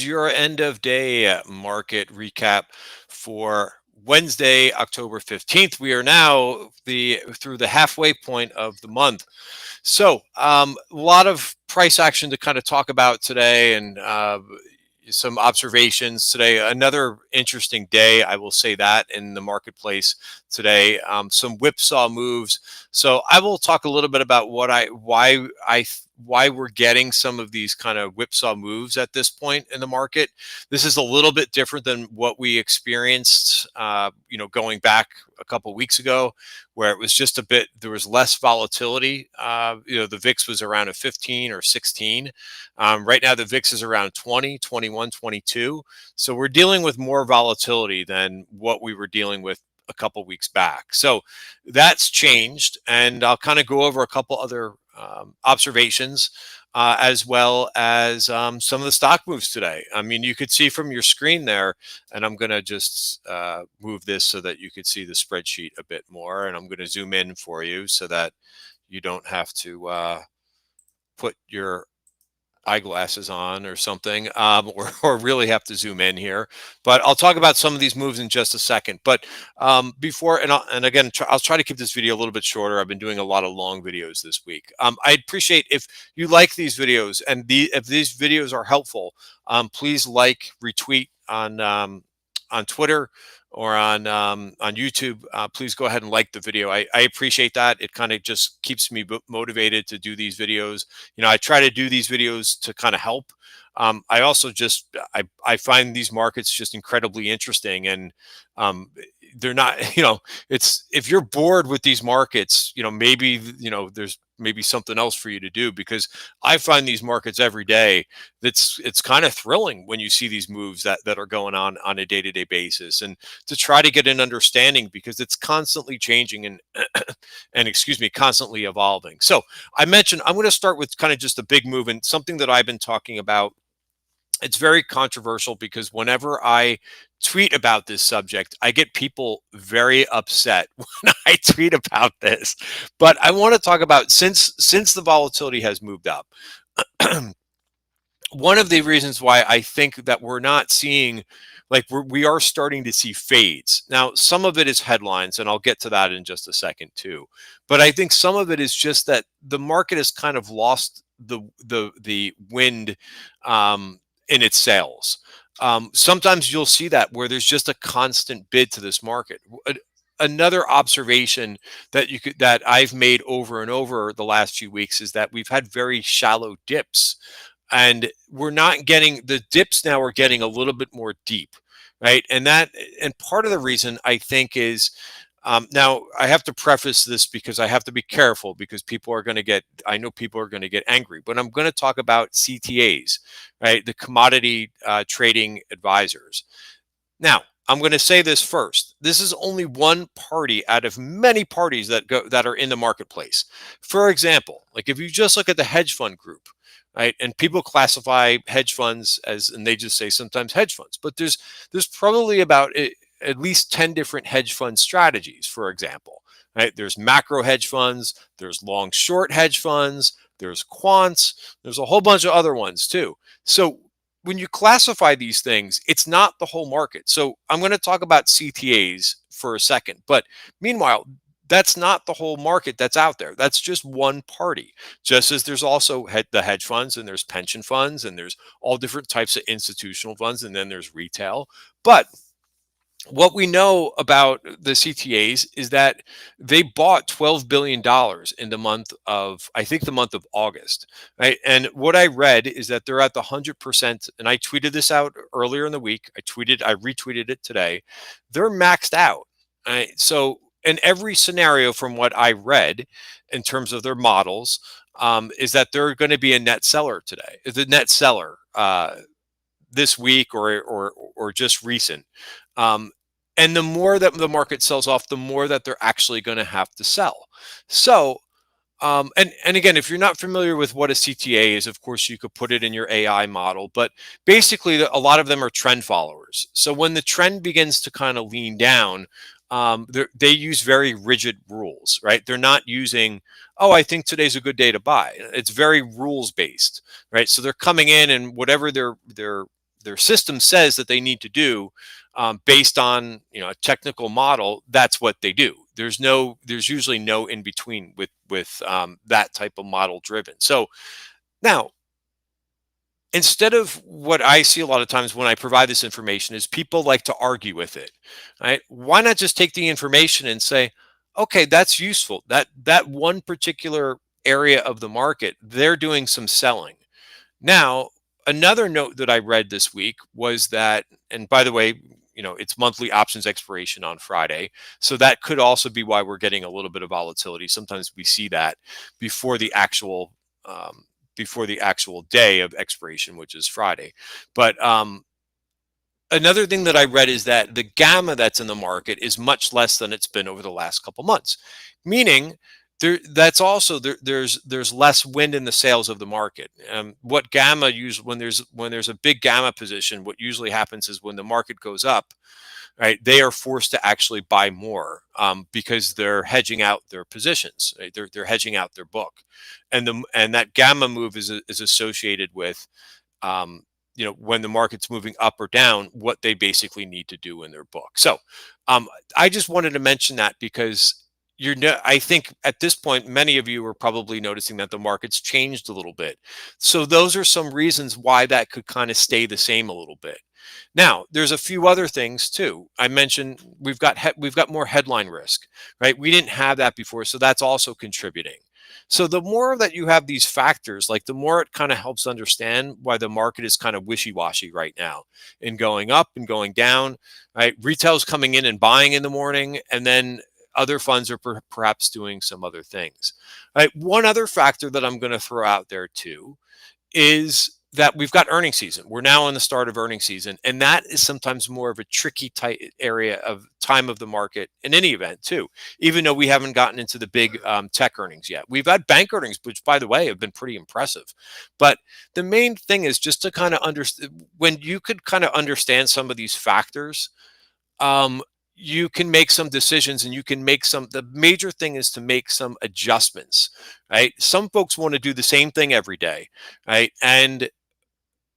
is your end of day market recap for Wednesday, October 15th. We are now through the halfway point of the month. So a lot of price action to kind of talk about today, and some observations today. Another interesting day, I will say that, in the marketplace today. Some whipsaw moves. So I will talk a little bit about why we're getting some of these kind of whipsaw moves at this point in the market. This is a little bit different than what we experienced, going back a couple of weeks ago, where it was just there was less volatility. The VIX was around a 15 or 16. Right now, the VIX is around 20, 21, 22. So we're dealing with more volatility than what we were dealing with a couple weeks back. So that's changed, and I'll kind of go over a couple other observations, as well as some of the stock moves today. I mean, you could see from your screen there, and I'm going to just move this so that you could see the spreadsheet a bit more, and I'm going to zoom in for you so that you don't have to put your eyeglasses on or something, or really have to zoom in here. But I'll talk about some of these moves in just a second. But again, I'll try to keep this video a little bit shorter. I've been doing a lot of long videos this week. I'd appreciate if you like these videos, and if these videos are helpful, please retweet on Twitter or on YouTube. Please go ahead and like the video. I appreciate that. It kind of just keeps me motivated to do these videos. I try to do these videos to kind of help. I also I find these markets just incredibly interesting, and they're not, it's, if you're bored with these markets, maybe, there's maybe something else for you to do, because I find these markets every day. It's kind of thrilling when you see these moves that are going on a day-to-day basis, and to try to get an understanding, because it's constantly changing and constantly evolving. So I mentioned, I'm going to start with kind of just a big move, and something that I've been talking about. It's very controversial, because whenever I tweet about this subject, I get people very upset when I tweet about this. But I want to talk about, since the volatility has moved up, one of the reasons why I think that we're not seeing, we are starting to see fades. Now, some of it is headlines, and I'll get to that in just a second too. But I think some of it is just that the market has kind of lost the wind in its sails. Sometimes you'll see that where there's just a constant bid to this market. Another observation that I've made over and over the last few weeks is that we've had very shallow dips, and we're not getting the dips now. We're getting a little bit more deep, right? And part of the reason, I think, is, now I have to preface this because I have to be careful, because I know people are going to get angry, but I'm going to talk about CTAs, right? The commodity trading advisors. Now, I'm going to say this first. This is only one party out of many parties that are in the marketplace. For example, if you just look at the hedge fund group, right? And people classify hedge funds and they just say sometimes hedge funds, but there's probably about at least 10 different hedge fund strategies, for example, right? There's macro hedge funds, there's long short hedge funds, there's quants, there's a whole bunch of other ones too. So when you classify these things, it's not the whole market. So I'm going to talk about CTAs for a second, but meanwhile, that's not the whole market that's out there. That's just one party. Just as there's also the hedge funds, and there's pension funds, and there's all different types of institutional funds, and then there's retail. But what we know about the CTAs is that they bought $12 billion in the month of August, right? And what I read is that they're at the 100%, and I tweeted this out earlier in the week. I retweeted it today. They're maxed out, right? So in every scenario, from what I read in terms of their models, is that they're going to be a net seller today. The net seller this week or just recent. And the more that the market sells off, the more that they're actually going to have to sell. So, and again, if you're not familiar with what a CTA is, of course, you could put it in your AI model. But basically, a lot of them are trend followers. So when the trend begins to kind of lean down, they use very rigid rules, right? They're not using, oh, I think today's a good day to buy. It's very rules based, right? So they're coming in, and whatever their their system says that they need to do, based on a technical model, that's what they do. There's usually no in between with that type of model driven. So now, instead of what I see a lot of times when I provide this information is people like to argue with it, right? Why not just take the information and say, okay, that's useful. That one particular area of the market, they're doing some selling. Now, another note that I read this week was that, and by the way, it's monthly options expiration on Friday. So that could also be why we're getting a little bit of volatility. Sometimes we see that before the actual um, before the actual day of expiration, which is Friday. But another thing that I read is that the gamma that's in the market is much less than it's been over the last couple months, meaning that's also there's less wind in the sails of the market. What gamma use when there's a big gamma position, what usually happens is when the market goes up, right, they are forced to actually buy more, because they're hedging out their positions. Right? They're hedging out their book, and that gamma move is associated with, when the market's moving up or down, what they basically need to do in their book. So I just wanted to mention that because I think at this point, many of you are probably noticing that the market's changed a little bit. So those are some reasons why that could kind of stay the same a little bit. Now, there's a few other things too. I mentioned we've got more headline risk, right? We didn't have that before, so that's also contributing. So the more that you have these factors, like the more it kind of helps understand why the market is kind of wishy-washy right now and going up and going down, right? Retail's coming in and buying in the morning, and then other funds are perhaps doing some other things. All right, one other factor that I'm going to throw out there too is that we've got earnings season. We're now in the start of earnings season, and that is sometimes more of a tricky tight area of time of the market in any event too. Even though we haven't gotten into the big tech earnings yet, we've had bank earnings, which by the way have been pretty impressive. But the main thing is just to kind of understand, when you could kind of understand some of these factors, um, you can make some decisions, and you can make the major thing is to make some adjustments, right? Some folks want to do the same thing every day, right? And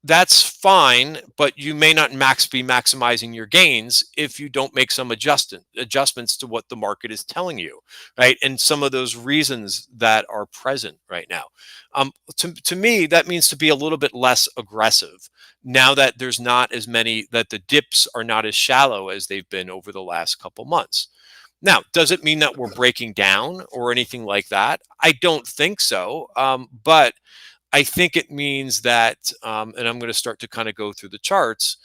that's fine, but you may not be maximizing your gains if you don't make some adjustments to what the market is telling you, right? And some of those reasons that are present right now. To me, that means to be a little bit less aggressive now that there's not as many, that the dips are not as shallow as they've been over the last couple months. Now, does it mean that we're breaking down or anything like that? I don't think so. But I think it means that, and I'm going to start to kind of go through the charts,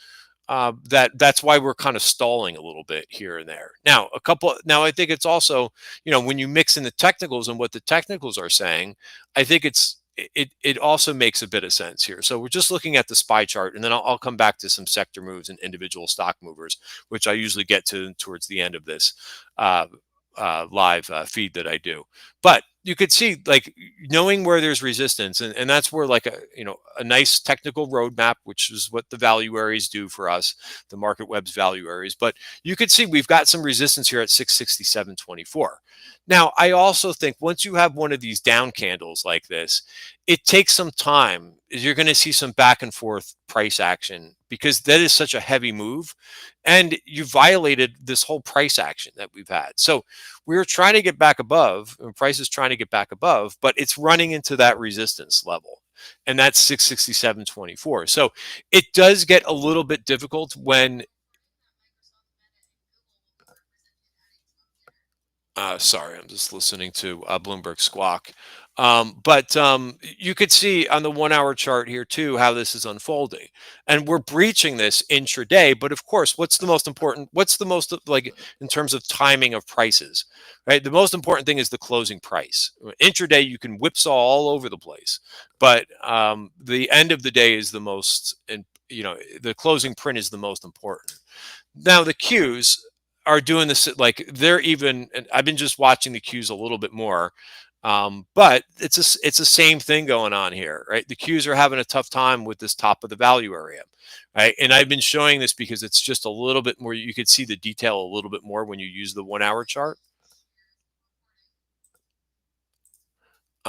that's why we're kind of stalling a little bit here and there. Now, I think it's also, when you mix in the technicals and what the technicals are saying, I think it also makes a bit of sense here. So we're just looking at the SPY chart, and then I'll come back to some sector moves and individual stock movers, which I usually get to towards the end of this uh, live feed that I do. But you could see, like, knowing where there's resistance, and that's where, like, a nice technical roadmap, which is what the value areas do for us, the MarketWebs value areas. But you could see we've got some resistance here at 667.24. Now, I also think once you have one of these down candles like this, it takes some time. You're going to see some back and forth price action because that is such a heavy move, and you violated this whole price action that we've had. So we're trying to get back above, and price is trying to get back above, but it's running into that resistance level, and that's 667.24. So it does get a little bit difficult when sorry, I'm just listening to Bloomberg Squawk. But you could see on the 1 hour chart here too how this is unfolding, and we're breaching this intraday. But of course, what's the most important? What's the most, like, in terms of timing of prices, right? The most important thing is the closing price. Intraday, you can whipsaw all over the place, but the end of the day is the most, and the closing print is the most important. Now the Qs are doing this, like, they're even, and I've been just watching the Qs a little bit more, but it's the same thing going on here, right? The Qs are having a tough time with this top of the value area, right? And I've been showing this because it's just a little bit more, you could see the detail a little bit more when you use the 1 hour chart.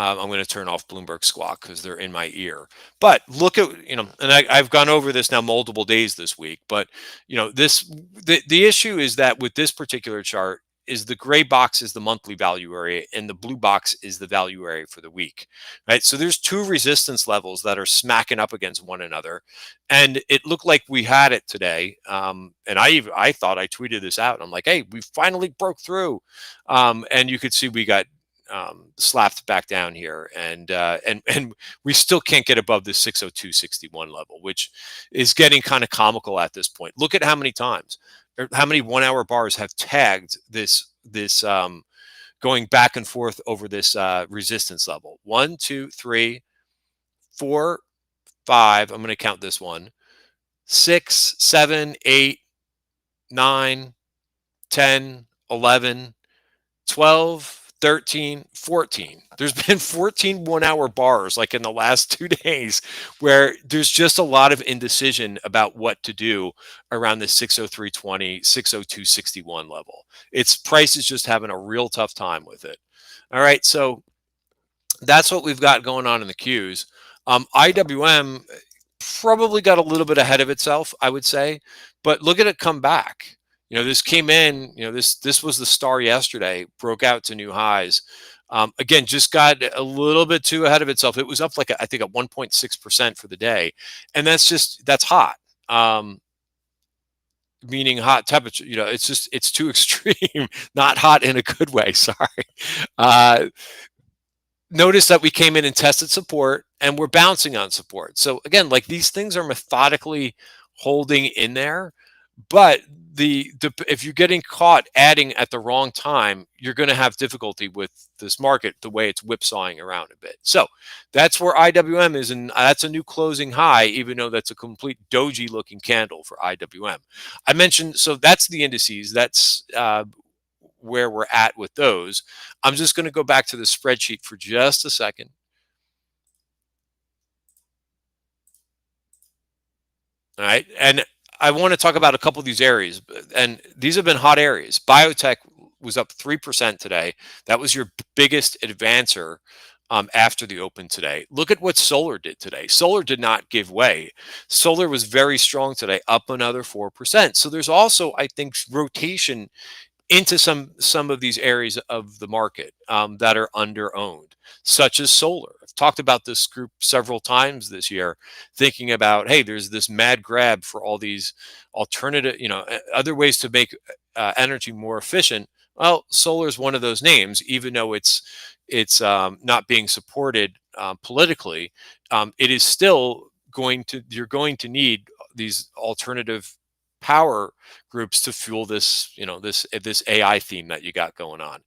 I'm going to turn off Bloomberg Squawk because they're in my ear. But look at, and I've gone over this now multiple days this week. But the issue is that with this particular chart is the gray box is the monthly value area and the blue box is the value area for the week, right? So there's two resistance levels that are smacking up against one another, and it looked like we had it today. And I thought I tweeted this out. I'm like, hey, we finally broke through, and you could see we got slapped back down here, and we still can't get above the 602.61 level, which is getting kind of comical at this point. Look at how many times, or how many 1 hour bars have tagged this going back and forth over this resistance level. 1, 2, 3, 4, 5. I'm going to count this one. 6, 7, 8, 9, 10, 11, 12, 13, 14. There's been 14 1 hour bars like in the last 2 days where there's just a lot of indecision about what to do around the 603.20, 602.61 level. Its price is just having a real tough time with it. All right, so that's what we've got going on in the Qs. IWM probably got a little bit ahead of itself, I would say, but look at it come back. This came in, this was the star yesterday, broke out to new highs. Again, just got a little bit too ahead of itself. It was up like, I think, at 1.6% for the day. And that's hot. Meaning hot temperature, it's too extreme, not hot in a good way. Sorry. Notice that we came in and tested support and we're bouncing on support. So again, like these things are methodically holding in there, but if you're getting caught adding at the wrong time, you're going to have difficulty with this market the way it's whipsawing around a bit. So that's where IWM is, and that's a new closing high, even though that's a complete doji looking candle for IWM. I mentioned, so that's the indices. That's where we're at with those. I'm just going to go back to the spreadsheet for just a second. All right. And I want to talk about a couple of these areas, and these have been hot areas. Biotech was up 3% today. That was your biggest advancer after the open today. Look at what solar did today. Solar did not give way. Solar was very strong today, up another 4%. So there's also, I think, rotation into some of these areas of the market that are under owned, such as solar. I've talked about this group several times this year, thinking about, hey, there's this mad grab for all these alternative, other ways to make energy more efficient. Well, solar is one of those names, even though it's not being supported politically. It is still you're going to need these alternative power groups to fuel this, this AI theme that you got going on.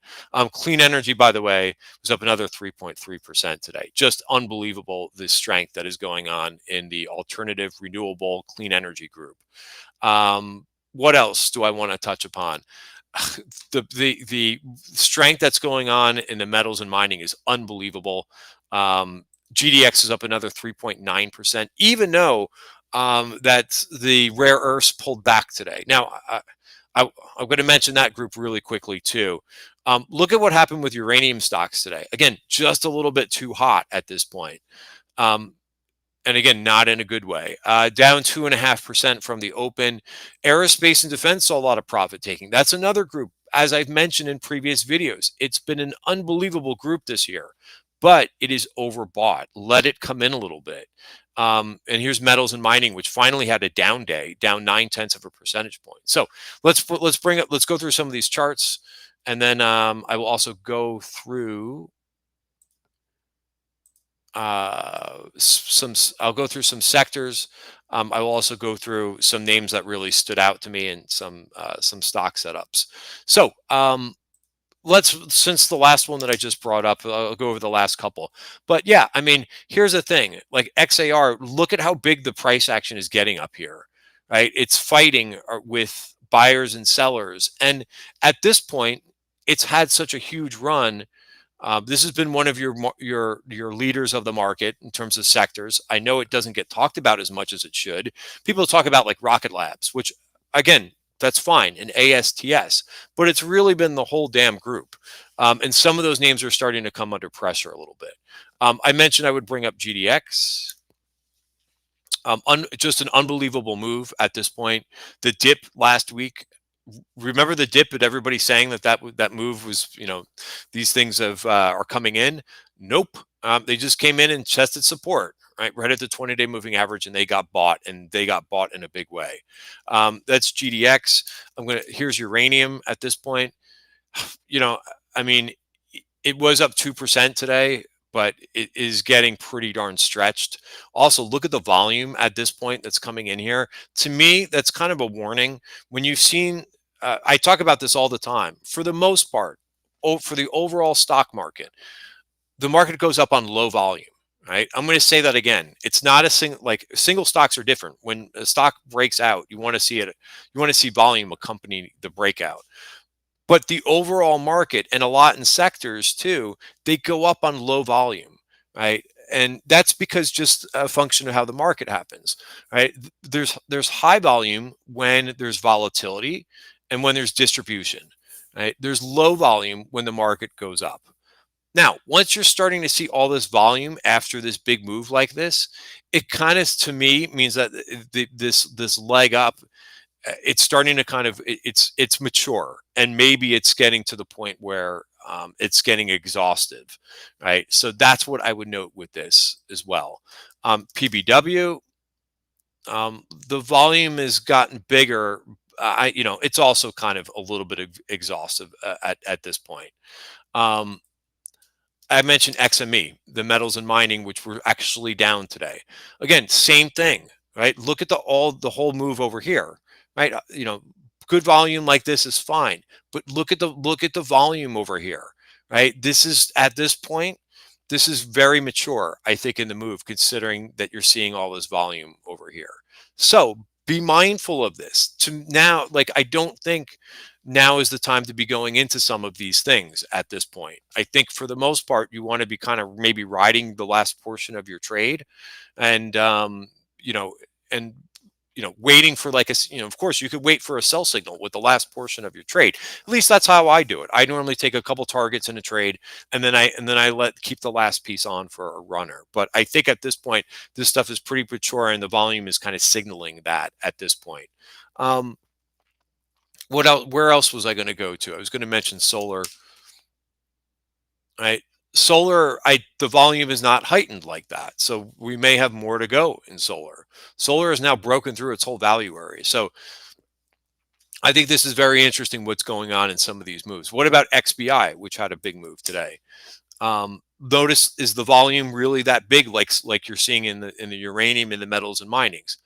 Clean energy, by the way, was up another 3.3% today. Just unbelievable, the strength that is going on in the alternative renewable clean energy group. What else do I want to touch upon? The strength that's going on in the metals and mining is unbelievable. GDX is up another 3.9%, even though that the rare earths pulled back today. Now, I'm going to mention that group really quickly too. Look at what happened with uranium stocks today. Again, just a little bit too hot at this point. And again, not in a good way. Down 2.5% from the open. Aerospace and defense saw a lot of profit taking. That's another group, as I've mentioned in previous videos. It's been an unbelievable group this year, but it is overbought. Let it come in a little bit. And here's metals and mining, which finally had a down day, down 0.9 percentage point. So let's go through some of these charts, and then I will also go through I'll go through some sectors. I will also go through some names that really stood out to me and some stock setups. So since the last one that I just brought up, I'll go over the last couple. But yeah, I mean, here's the thing, like XAR, look at how big the price action is getting up here, right? It's fighting with buyers and sellers. And at this point, it's had such a huge run. This has been one of your leaders of the market in terms of sectors. I know it doesn't get talked about as much as it should. People talk about like Rocket Labs, which again, That's fine, and ASTS, but it's really been the whole damn group. And some of those names are starting to come under pressure a little bit. I mentioned I would bring up GDX. Just an unbelievable move at this point. The dip last week. Remember the dip that everybody's saying that move was, these things are coming in. Nope. They just came in and tested support right at the 20-day moving average, and they got bought, and they got bought in a big way. That's GDX. Here's uranium at this point. I mean, it was up 2% today, but it is getting pretty darn stretched. Also, look at the volume at this point that's coming in here. To me, that's kind of a warning. When you've seen, I talk about this all the time. For the most part, for the overall stock market, the market goes up on low volume. Right. I'm going to say that again. It's not single stocks are different. When a stock breaks out, you want to see it. You want to see volume accompany the breakout. But the overall market, and a lot in sectors too, they go up on low volume, right? And that's because just a function of how the market happens, right? There's high volume when there's volatility and when there's distribution, right? There's low volume when the market goes up. Now, once you're starting to see all this volume after this big move like this, it kind of, to me, means that this leg up, it's starting to it's mature, and maybe it's getting to the point where it's getting exhaustive, right? So that's what I would note with this as well. PBW, the volume has gotten bigger. It's also kind of a little bit exhaustive at this point. I mentioned XME, the metals and mining, which were actually down today. Again, same thing, right? Look at the whole move over here, right? Good volume like this is fine, but look at the volume over here, right? This is, at this point, this is very mature, I think, in the move, considering that you're seeing all this volume over here. So be mindful of this. To now, I don't think now is the time to be going into some of these things at this point. I think for the most part, you want to be kind of maybe riding the last portion of your trade, and waiting for of course you could wait for a sell signal with the last portion of your trade. At least that's how I do it. I normally take a couple targets in a trade, and then I keep the last piece on for a runner. But I think at this point, this stuff is pretty mature, and the volume is kind of signaling that at this point. What else? Where else was I going to go to? I was going to mention solar. Right, solar. The volume is not heightened like that, so we may have more to go in solar. Solar has now broken through its whole value area, so I think this is very interesting what's going on in some of these moves. What about XBI, which had a big move today? Notice, is the volume really that big, like you're seeing in the uranium, in the metals and minings?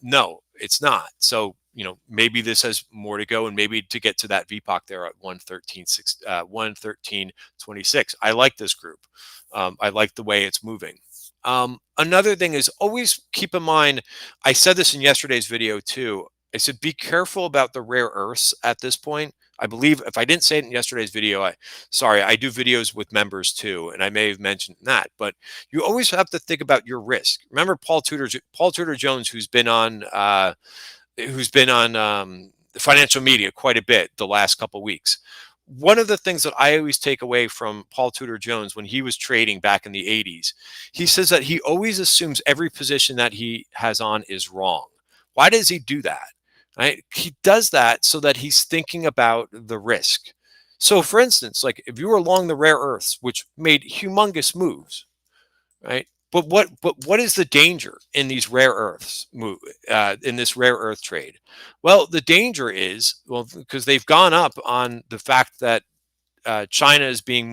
No, it's not. So maybe this has more to go, and maybe to get to that VPOC there at 113.26. I like this group. I like the way it's moving. Another thing is, always keep in mind, I said this in yesterday's video too. I said, be careful about the rare earths at this point. I believe, if I didn't say it in yesterday's video, I do videos with members too, and I may have mentioned that, but you always have to think about your risk. Remember Paul Tudor Jones, who's been on financial media quite a bit the last couple of weeks. One of the things that I always take away from Paul Tudor Jones when he was trading back in the 80s, he says that he always assumes every position that he has on is wrong. Why does he do that? Right? He does that so that he's thinking about the risk. So, for instance, if you were along the rare earths, which made humongous moves, right? But what is the danger in these rare earths in this rare earth trade? Well, the danger is, because they've gone up on the fact that China is being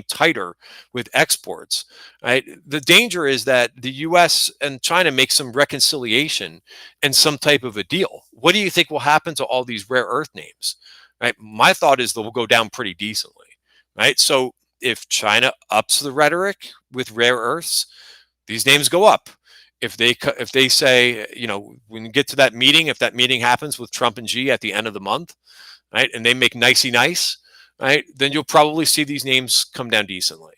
tighter with exports, right? The danger is that the U.S. and China make some reconciliation and some type of a deal. What do you think will happen to all these rare earth names? Right? My thought is they'll go down pretty decently, right? So if China ups the rhetoric with rare earths, these names go up. If they say, when you get to that meeting, if that meeting happens with Trump and Xi at the end of the month, right, and they make nicey nice, right, then you'll probably see these names come down decently.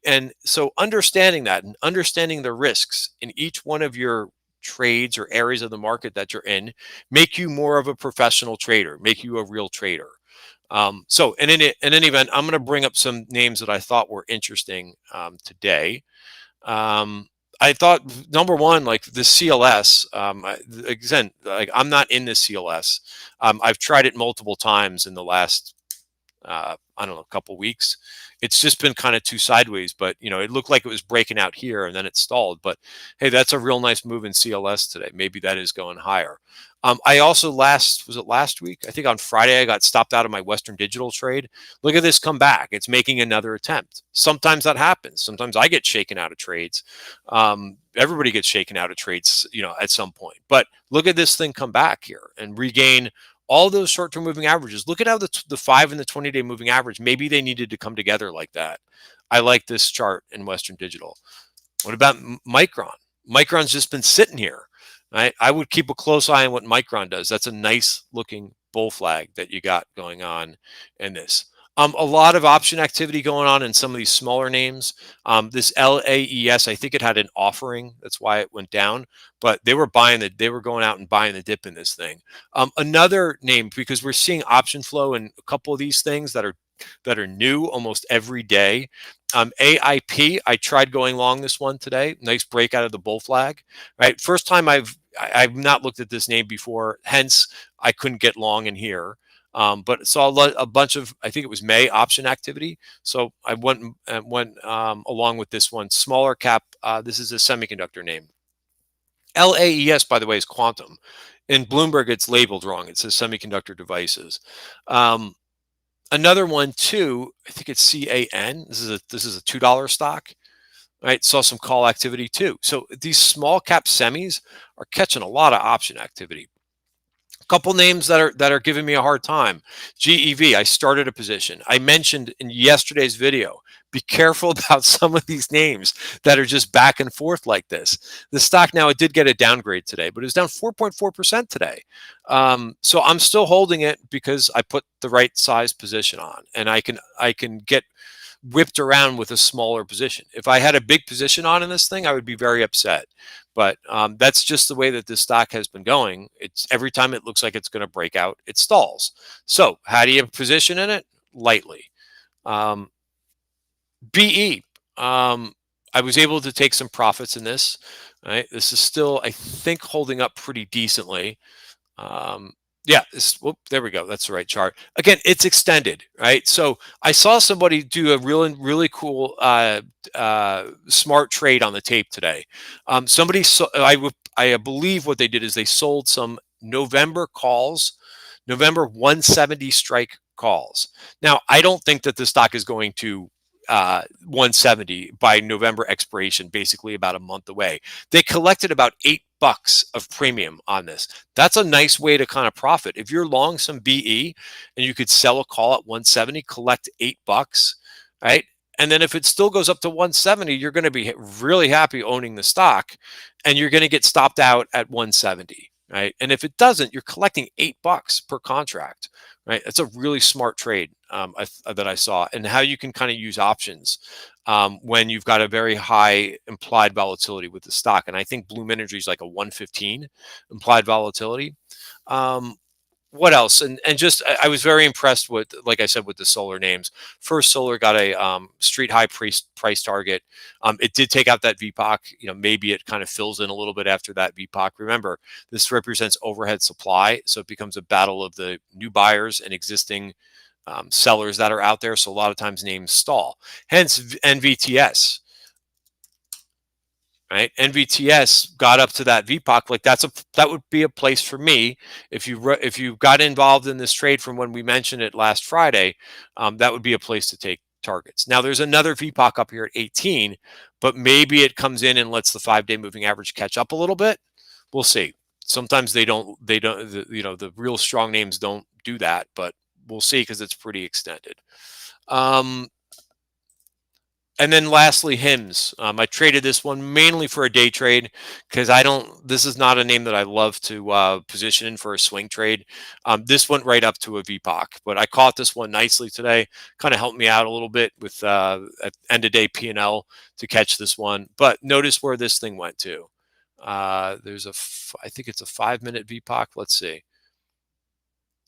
And so understanding that, and understanding the risks in each one of your trades or areas of the market that you're in make you more of a professional trader, make you a real trader. So in any event, I'm going to bring up some names that I thought were interesting today. Um, I thought number one, like the CLS. Again, like I'm not in the CLS. I've tried it multiple times in the last I don't know, a couple weeks. It's just been kind of too sideways, but it looked like it was breaking out here and then it stalled. But hey, that's a real nice move in CLS today. Maybe that is going higher. I also was it last week? I think on Friday I got stopped out of my Western Digital trade. Look at this come back. It's making another attempt. Sometimes that happens. Sometimes I get shaken out of trades. Everybody gets shaken out of trades, at some point. But look at this thing come back here and regain all those short-term moving averages. Look at how the 5 and the 20-day moving average, maybe they needed to come together like that. I like this chart in Western Digital. What about Micron? Micron's just been sitting here, right? I would keep a close eye on what Micron does. That's a nice looking bull flag that you got going on in this. A lot of option activity going on in some of these smaller names. This LAES, I think it had an offering. That's why it went down. But they were going out and buying the dip in this thing. Another name, because we're seeing option flow in a couple of these things that are new almost every day. AIP, I tried going long this one today. Nice break out of the bull flag. Right, first time I've not looked at this name before. Hence, I couldn't get long in here. But saw a bunch of, I think it was May option activity. So I went along with this one. Smaller cap. This is a semiconductor name. LAES, by the way, is quantum. In Bloomberg, it's labeled wrong. It says semiconductor devices. Another one too. I think it's CAN. This is a $2 stock. Right, saw some call activity too. So these small cap semis are catching a lot of option activity. Couple names that are giving me a hard time. GEV, I started a position. I mentioned in yesterday's video, be careful about some of these names that are just back and forth like this. The stock now, it did get a downgrade today, but it was down 4.4% today. So I'm still holding it because I put the right size position on, and I can get whipped around with a smaller position. If I had a big position on in this thing, I would be very upset. But that's just the way that this stock has been going. It's every time it looks like it's going to break out, it stalls. So how do you position in it? Lightly. BE. I was able to take some profits in this. Right, this is still, I think, holding up pretty decently. Yeah, there we go. That's the right chart. Again, it's extended, right? So I saw somebody do a really cool, smart trade on the tape today. Somebody, I believe what they did is they sold some November calls, November 170 strike calls. Now, I don't think that the stock is going to 170 by November expiration, basically about a month away. They collected about $8 of premium on this. That's a nice way to kind of profit. If you're long some BE and you could sell a call at 170, collect $8, right? And then if it still goes up to 170, you're going to be really happy owning the stock, and you're going to get stopped out at 170, right? And if it doesn't, you're collecting $8 per contract. Right, that's a really smart trade that I saw, and how you can kind of use options when you've got a very high implied volatility with the stock. And I think Bloom Energy is like a 115 implied volatility. What else? And just I was very impressed with, like I said, with the solar names. First Solar got a street high price target. It did take out that VPOC. Maybe it kind of fills in a little bit after that VPOC. Remember, this represents overhead supply, so it becomes a battle of the new buyers and existing sellers that are out there. So a lot of times names stall. Hence NVTS. Right, NVTS got up to that VPOC. Like that would be a place for me if you got involved in this trade from when we mentioned it last Friday. That would be a place to take targets. Now there's another VPOC up here at 18, but maybe it comes in and lets the 5-day moving average catch up a little bit. We'll see. Sometimes they don't. The real strong names don't do that, but we'll see because it's pretty extended. And then lastly, HIMS. I traded this one mainly for a day trade because this is not a name that I love to position in for a swing trade. This went right up to a VPOC, but I caught this one nicely today. Kind of helped me out a little bit with at end of day P&L to catch this one. But notice where this thing went to. There's I think it's a 5-minute VPOC. Let's see.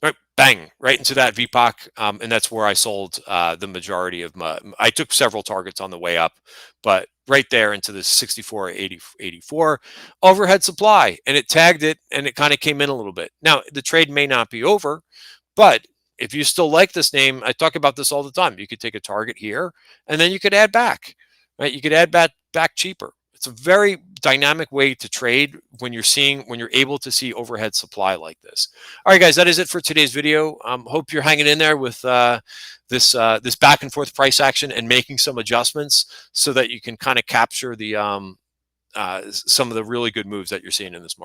Right, bang, right into that VPOC, and that's where I sold the majority of my. I took several targets on the way up, but right there into the 64.84 overhead supply, and it tagged it, and it kind of came in a little bit. Now the trade may not be over, but if you still like this name, I talk about this all the time. You could take a target here, and then you could add back, right? You could add back cheaper. It's a very dynamic way to trade when you're able to see overhead supply like this. All right, guys, that is it for today's video. Hope you're hanging in there with this back and forth price action and making some adjustments so that you can kind of capture the some of the really good moves that you're seeing in this market.